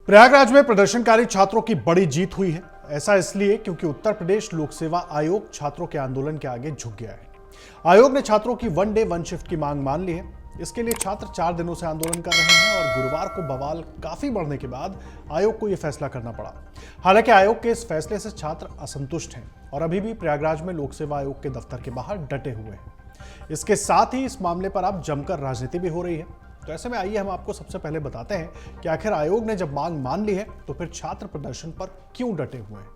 प्रयागराज में प्रदर्शनकारी छात्रों की बड़ी जीत हुई है। ऐसा इसलिए क्योंकि उत्तर प्रदेश लोक सेवा आयोग छात्रों के आंदोलन के आगे झुक गया है। आयोग ने छात्रों की वन डे वन शिफ्ट की मांग मान ली है। इसके लिए छात्र 4 दिनों से आंदोलन कर रहे हैं और गुरुवार को बवाल काफी बढ़ने के बाद आयोग को यह फैसला करना पड़ा। हालांकि आयोग के इस फैसले से छात्र असंतुष्ट हैं और अभी भी प्रयागराज में लोक सेवा आयोग के दफ्तर के बाहर डटे हुए हैं। इसके साथ ही इस मामले पर अब जमकर राजनीति भी हो रही है। तो ऐसे में आइए हम आपको सबसे पहले बताते हैं कि आखिर आयोग ने जब मांग मान ली है तो फिर छात्र प्रदर्शन पर क्यों डटे हुए हैं।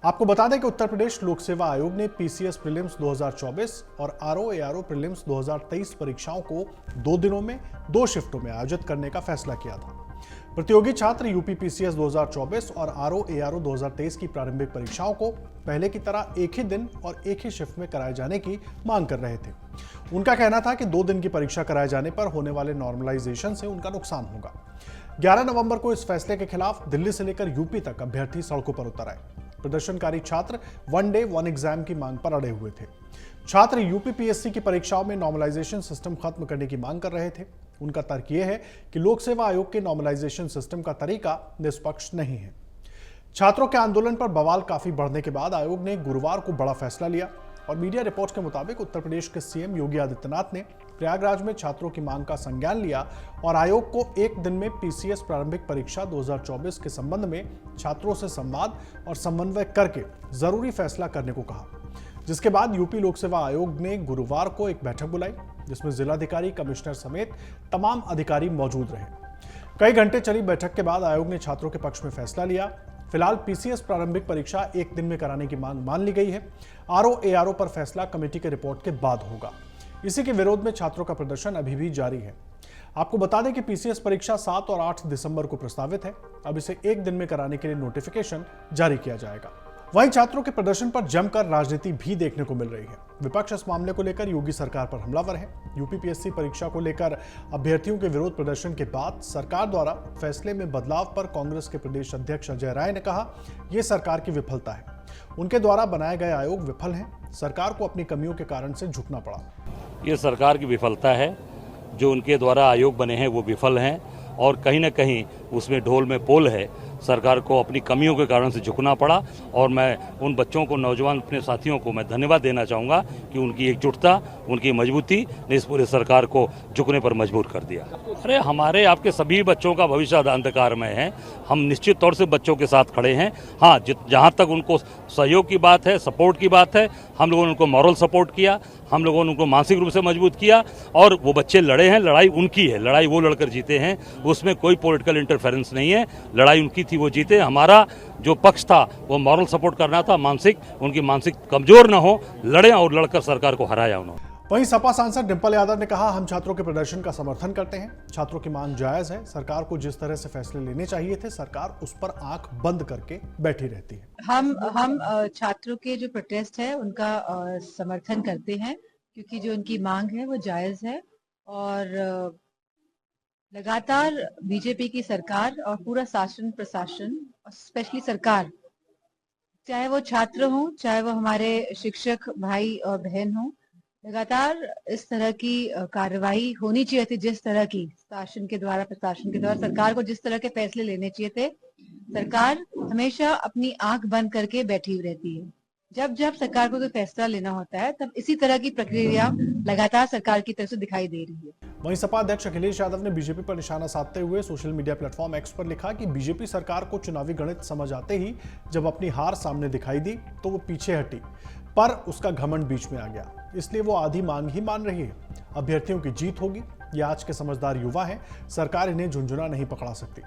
आपको बता दें कि उत्तर प्रदेश लोक सेवा आयोग ने पीसीएस प्रीलिम्स 2024 और आरओ प्रीलिम्स 2023 परीक्षाओं को 2 दिनों में 2 शिफ्टों में आयोजित करने का फैसला किया था। प्रतियोगी छात्र यूपी पीसीएस 2024 और आरओ 2023 की प्रारंभिक परीक्षाओं को पहले की तरह एक ही दिन और एक ही शिफ्ट में कराए जाने की मांग कर रहे थे। उनका कहना था कि 2 दिन की परीक्षा कराए जाने पर होने वाले नॉर्मलाइजेशन से उनका नुकसान होगा। 11 नवंबर को इस फैसले के खिलाफ दिल्ली से लेकर यूपी तक अभ्यर्थी सड़कों पर उतर आए। प्रदर्शनकारी छात्र वन डे वन एग्जाम की मांग पर अड़े हुए थे। छात्र यूपी पीएससी की परीक्षाओं में नॉर्मलाइजेशन सिस्टम खत्म करने की मांग कर रहे थे। उनका तर्क यह है कि लोक सेवा आयोग के नॉर्मलाइजेशन सिस्टम का तरीका निष्पक्ष नहीं है। छात्रों के आंदोलन पर बवाल काफी बढ़ने के बाद आयोग ने गुरुवार को बड़ा फैसला लिया और मीडिया रिपोर्ट के मुताबिक उत्तर प्रदेश के सीएम योगी आदित्यनाथ ने प्रयागराज में छात्रों की मांग का संज्ञान लिया और आयोग को एक दिन में पीसीएस प्रारंभिक परीक्षा 2024 के संबंध में छात्रों से संवाद और समन्वय करके जरूरी फैसला करने को कहा। जिसके बाद यूपी लोक सेवा आयोग ने गुरुवार को एक बैठक बुलाई जिसमें जिलाधिकारी, कमिश्नर समेत तमाम अधिकारी मौजूद रहे। कई घंटे चली बैठक के बाद आयोग ने छात्रों के पक्ष में फैसला लिया। फिलहाल पीसीएस प्रारंभिक परीक्षा एक दिन में कराने की मांग मान ली गई है। आरओ पर फैसला कमेटी के रिपोर्ट के बाद होगा। इसी के विरोध में छात्रों का प्रदर्शन अभी भी जारी है। आपको बता दें कि पीसीएस परीक्षा 7 और 8 दिसंबर को प्रस्तावित है। अब इसे एक दिन में कराने के लिए नोटिफिकेशन जारी किया जाएगा। वहीं छात्रों के प्रदर्शन पर जमकर राजनीति भी देखने को मिल रही है। विपक्ष इस मामले को लेकर योगी सरकार पर हमलावर है। यूपी पीएससी परीक्षा को लेकर अभ्यर्थियों के विरोध प्रदर्शन के बाद सरकार द्वारा फैसले में बदलाव पर कांग्रेस के प्रदेश अध्यक्ष अजय राय ने कहा, यह सरकार की विफलता है। उनके द्वारा बनाए गए आयोग विफल हैं। सरकार को अपनी कमियों के कारण से झुकना पड़ा। ये सरकार की विफलता है। जो उनके द्वारा आयोग बने हैं वो विफल हैं और कहीं ना कहीं उसमें ढोल में पोल है। सरकार को अपनी कमियों के कारण से झुकना पड़ा और मैं उन बच्चों को, नौजवान अपने साथियों को मैं धन्यवाद देना चाहूँगा कि उनकी एकजुटता, उनकी मजबूती ने इस पूरे सरकार को झुकने पर मजबूर कर दिया। अरे हमारे आपके सभी बच्चों का भविष्य अंधकार में है। हम निश्चित तौर से बच्चों के साथ खड़े हैं। हाँ, जहाँ तक उनको सहयोग की बात है, सपोर्ट की बात है, हम लोगों ने उनको मॉरल सपोर्ट किया, हम लोगों ने उनको मानसिक रूप से मजबूत किया और वो बच्चे लड़े हैं। लड़ाई उनकी है, लड़ाई वो लड़कर जीते हैं, उसमें कोई पॉलिटिकल इंटरफेरेंस नहीं है। लड़ाई उनकी थी, वो जीते। हमारा जो पक्ष था वो मॉरल सपोर्ट करना था, मानसिक, उनकी मानसिक कमजोर न हो, लड़े और लड़कर सरकार को हराया उन्होंने। वहीं सपा सांसद डिंपल यादव ने कहा, हम छात्रों के प्रदर्शन का समर्थन करते हैं। छात्रों की मांग जायज है। सरकार को जिस तरह से फैसले लेने चाहिए थे, सरकार उस पर आंख बंद करके बैठी रहती है। हम छात्रों के जो प्रोटेस्ट है उनका समर्थन करते हैं क्योंकि जो उनकी मांग है वो जायज है और लगातार बीजेपी की सरकार और पूरा शासन प्रशासन, स्पेशली सरकार, चाहे वो छात्र हो, चाहे वो हमारे शिक्षक भाई और बहन हो, लगातार इस तरह की कार्रवाई होनी चाहिए थी। जिस तरह की शासन के द्वारा, प्रशासन के द्वारा सरकार को जिस तरह के फैसले लेने चाहिए थे, सरकार हमेशा अपनी आंख बंद करके बैठी हुई रहती है। जब जब सरकार को कोई फैसला लेना होता है तब इसी तरह की प्रक्रिया लगातार सरकार की तरफ से दिखाई दे रही है। वहीं सपा अध्यक्ष अखिलेश यादव ने बीजेपी पर निशाना साधते हुए सोशल मीडिया प्लेटफॉर्म एक्स पर लिखा कि बीजेपी सरकार को चुनावी गणित समझ आते ही जब अपनी हार सामने दिखाई दी तो वो पीछे हटी, पर उसका घमंड बीच में आ गया, इसलिए वो आधी मांग ही मान रही है। अभ्यर्थियों की जीत होगी। ये आज के समझदार युवा हैं, सरकार इन्हें झुंझुना नहीं पकड़ा सकती।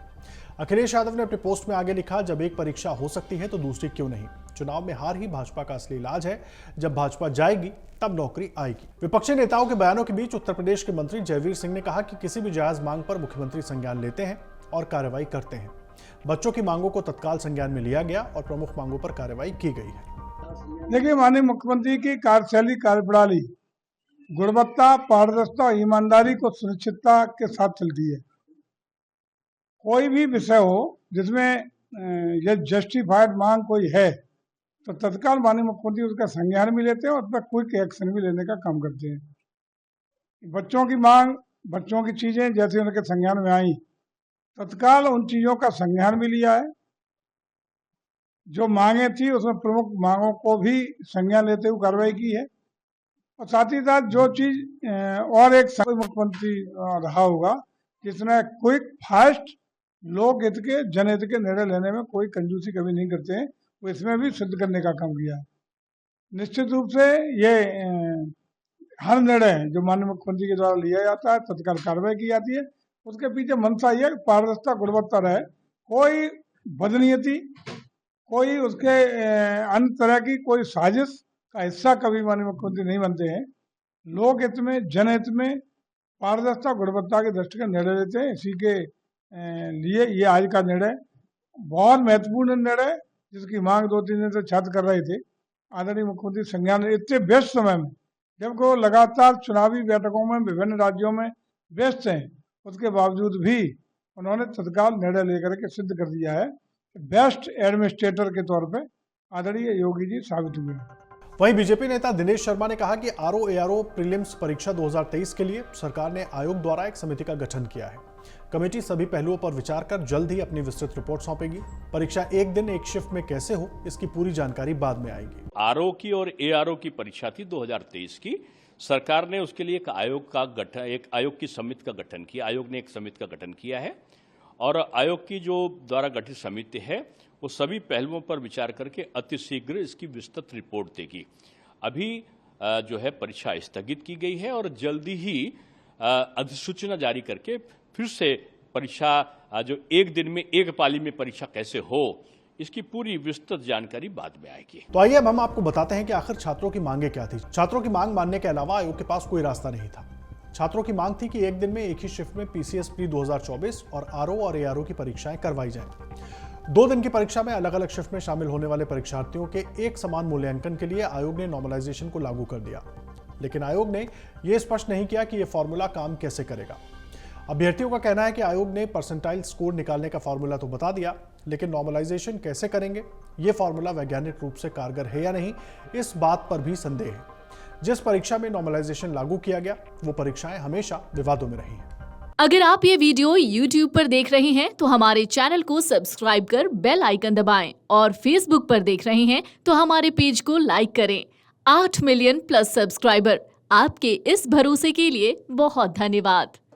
अखिलेश यादव ने अपने पोस्ट में आगे लिखा, जब एक परीक्षा हो सकती है तो दूसरी क्यों नहीं। चुनाव में हार ही भाजपा का असली इलाज है। जब भाजपा जाएगी तब नौकरी आएगी। विपक्षी नेताओं के बयानों के बीच उत्तर प्रदेश के मंत्री जयवीर सिंह ने कहा कि किसी भी जायज मांग पर मुख्यमंत्री संज्ञान लेते हैं और कार्रवाई करते हैं। बच्चों की मांगों को तत्काल संज्ञान में लिया गया और प्रमुख मांगों पर कार्रवाई की गई है। देखिए, माननीय मुख्यमंत्री की कार्यशैली, कार्यप्रणाली गुणवत्ता, पारदर्शिता और ईमानदारी को सुनिश्चितता के साथ चलती है। कोई भी विषय हो जिसमें यह जस्टिफाइड मांग कोई है तो तत्काल माननीय मुख्यमंत्री उसका संज्ञान भी लेते हैं और उस पर क्विक एक्शन भी लेने का काम करते हैं। बच्चों की मांग, बच्चों की चीजें जैसे उनके संज्ञान में आई तत्काल उन चीजों का संज्ञान भी लिया है। जो मांगे थी उसमें प्रमुख मांगों को भी संज्ञान लेते हुए कार्रवाई की है। और साथ ही साथ जो चीज और एक मुख्यमंत्री रहा होगा जिसने क्विक फास्ट लोक हित के जनहित के निर्णय लेने में कोई कंजूसी कभी नहीं करते हैं, वो इसमें भी सिद्ध करने का काम किया है। निश्चित रूप से ये हर निर्णय जो माननीय मुख्यमंत्री के द्वारा लिया जाता है तत्काल कार्रवाई की जाती है। उसके पीछे मंशा ये है पारदर्शिता गुणवत्ता रहे, कोई बदनीयती, कोई उसके अन्य तरह की कोई साजिश का हिस्सा कभी माननीय मुख्यमंत्री नहीं बनते हैं। लोक हित में जनहित में पारदर्शिता गुणवत्ता के दृष्टि का निर्णय लेते हैं। इसी के लिए ये आज का निर्णय बहुत महत्वपूर्ण निर्णय, जिसकी मांग 2-3 दिन से छात्र कर रहे थे, आदरणीय मुख्यमंत्री संज्ञान इतने व्यस्त समय में, जब वो लगातार चुनावी बैठकों में विभिन्न राज्यों में व्यस्त हैं, उसके बावजूद भी उन्होंने तत्काल निर्णय लेकर के सिद्ध कर दिया है। बेस्ट एडमिनिस्ट्रेटर के तौर पे आदरणीय योगी जी साबित हुए। वहीं बीजेपी नेता दिनेश शर्मा ने कहा कि आरओ प्रीलिम्स परीक्षा 2023 के लिए सरकार ने आयोग द्वारा एक समिति का गठन किया है। कमेटी सभी पहलुओं पर विचार कर जल्द ही अपनी विस्तृत रिपोर्ट सौंपेगी। परीक्षा एक दिन एक शिफ्ट में कैसे हो, इसकी पूरी जानकारी बाद में आएगी। आरओ की और एआरओ की परीक्षा थी 2023 की। सरकार ने उसके लिए एक आयोग की समिति का गठन किया। आयोग ने एक समिति का गठन किया है और आयोग की जो द्वारा गठित समिति है वो सभी पहलुओं पर विचार करके अतिशीघ्र इसकी विस्तृत रिपोर्ट देगी। अभी जो है परीक्षा स्थगित की गई है और जल्दी ही अधिसूचना जारी करके फिर से परीक्षा जो एक दिन में एक पाली में परीक्षा कैसे हो, इसकी पूरी विस्तृत जानकारी बाद में आएगी। तो आइए अब हम आपको बताते हैं कि आखिर छात्रों की मांगे क्या थी। छात्रों की मांग मानने के अलावा आयोग के पास कोई रास्ता नहीं था। छात्रों की मांग थी कि एक दिन में एक ही शिफ्ट में पीसीएस प्री 2024 और आरओ और एआरओ की परीक्षाएं करवाई जाएं। 2 दिन की परीक्षा में अलग अलग शिफ्ट में शामिल होने वाले परीक्षार्थियों के एक समान मूल्यांकन के लिए आयोग ने नॉर्मलाइजेशन को लागू कर दिया। लेकिन आयोग ने यह स्पष्ट नहीं किया कि यह फॉर्मूला काम कैसे करेगा। अभ्यर्थियों का कहना है कि आयोग ने परसेंटाइल स्कोर निकालने का फॉर्मूला तो बता दिया, लेकिन नॉर्मलाइजेशन कैसे करेंगे, यह फॉर्मूला वैज्ञानिक रूप से कारगर है या नहीं, इस बात पर भी संदेह है। जिस परीक्षा में नॉर्मलाइजेशन लागू किया गया वो परीक्षाएं हमेशा विवादों में रही हैं। अगर आप ये वीडियो YouTube पर देख रहे हैं तो हमारे चैनल को सब्सक्राइब कर बेल आइकन दबाएं और Facebook पर देख रहे हैं तो हमारे पेज को लाइक करें। 8 मिलियन प्लस सब्सक्राइबर, आपके इस भरोसे के लिए बहुत धन्यवाद।